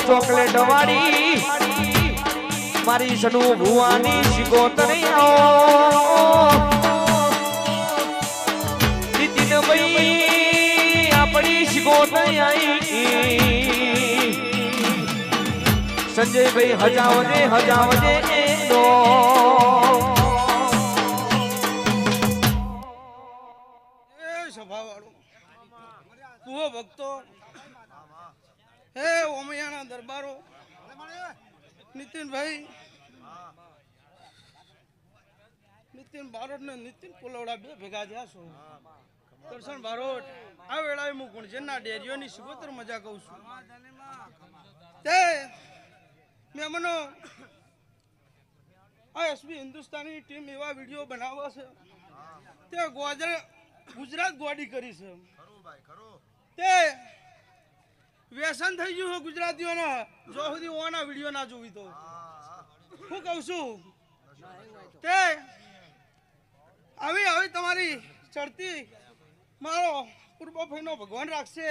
chocolate વાળી મારી સડુ ભુવાની શિકોતરી નીતિન ભાઈ આપણી શિકોતરી આઈ સંજય ભાઈ હજાવજે એનો સભા વાળો તું ભક્તો હે ઓમૈયાના દરબારો નીતિનભાઈ નીતિન બારોટ ને નીતિન કોલવડા બે ભેગા થયા છો દર્શન બારોટ આ વેળાએ હું ગુણજનના ડેરીઓની સુગોતર મજા કહું છું તે મહેમાનો આ એસબી હિન્દુસ્તાની ટીમ એવા વિડીયો બનાવે છે તે ગુજરાત ગોડી કરી છે તે વ્યસન થઈ ગયું ગુજરાતીઓને જો સુધી ઓના વિડીયો ના જોવી તો હું કહું છું તે આવી તમારી ચડતી મારો પૂર્વ ભાઈનો ભગવાન રાખશે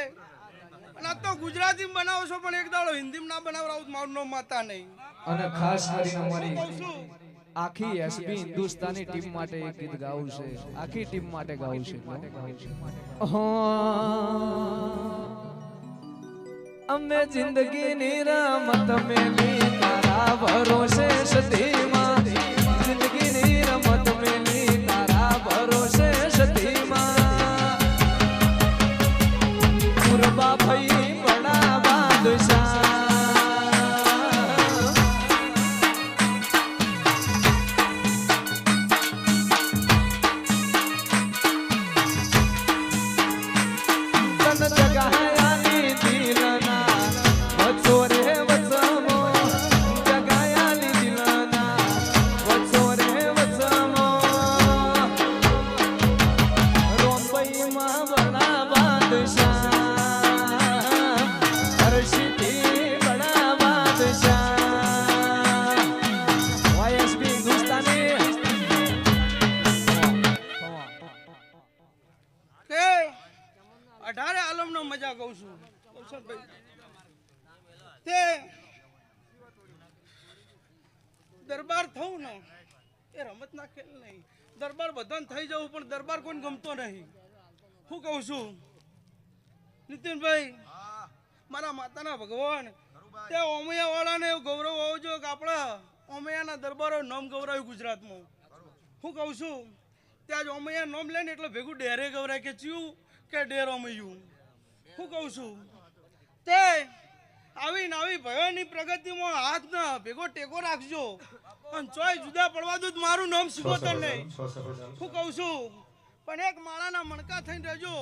અને આ તો ગુજરાતી બનાવો છો પણ એક દાડો હિન્દીમાં ના બનાવરાવું મારું નામ માતા નહીં અને ખાસ કરીને અમારી આખી એસબી હિન્દુસ્તાની ટીમ માટે એક ગીત ગાવું છે આખી ટીમ માટે ગાવું છે અમે જિંદગીની રમત મેલી તારા ભરોસે સતીમાં જિંદગીની રમત મેલી તારા ભરોસે સતીમાં મુરબા ભાઈ બડા બાદશાહ મજા કહું છું તે દરબાર થવું ને એ રમત ના ખેલ નહીં દરબાર બધાને થઈ જવું પણ દરબાર કોઈ ગમતો નહીં હું કહું છું નીતિનભાઈ મારા માતાના ભગવાન તે ઓમૈયા વાળાને એવું ગૌરવ હોવું જોઈએ કે આપણા ઓમૈયાના દરબારો નામ ગૌરાવ્યું ગુજરાતમાં હું કહું છું ત્યાં જ ઓમૈયા નામ લે ને એટલે ભેગું ડેરે ગૌરાય કે ચિયું કે ડેર ઓમૈયું હું કહું છું તે આવી ભયોની પ્રગતિમાં હાથ ના ભેગો ટેકો રાખજો અને ચોય જુદા પડવા દો મારું નામ શિકોતર નહીં હું કહું છું પણ એક માળાના મણકા થઈને રહેજો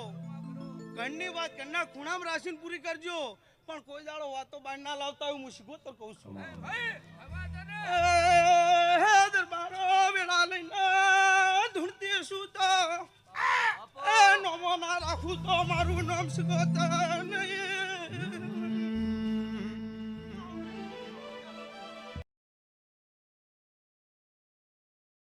ઘરની વાત ઘરના ખૂણામાં રાશિને પૂરી કરજો પણ કોઈ દાડો વાતો બહાર ના લાવતા હોય હું શિકોતર કહું છું હે દરબારો વેળા લઈને ધૂણતી શું તો નમો ના રાખું તો મારું નામ શિકોતર નહીં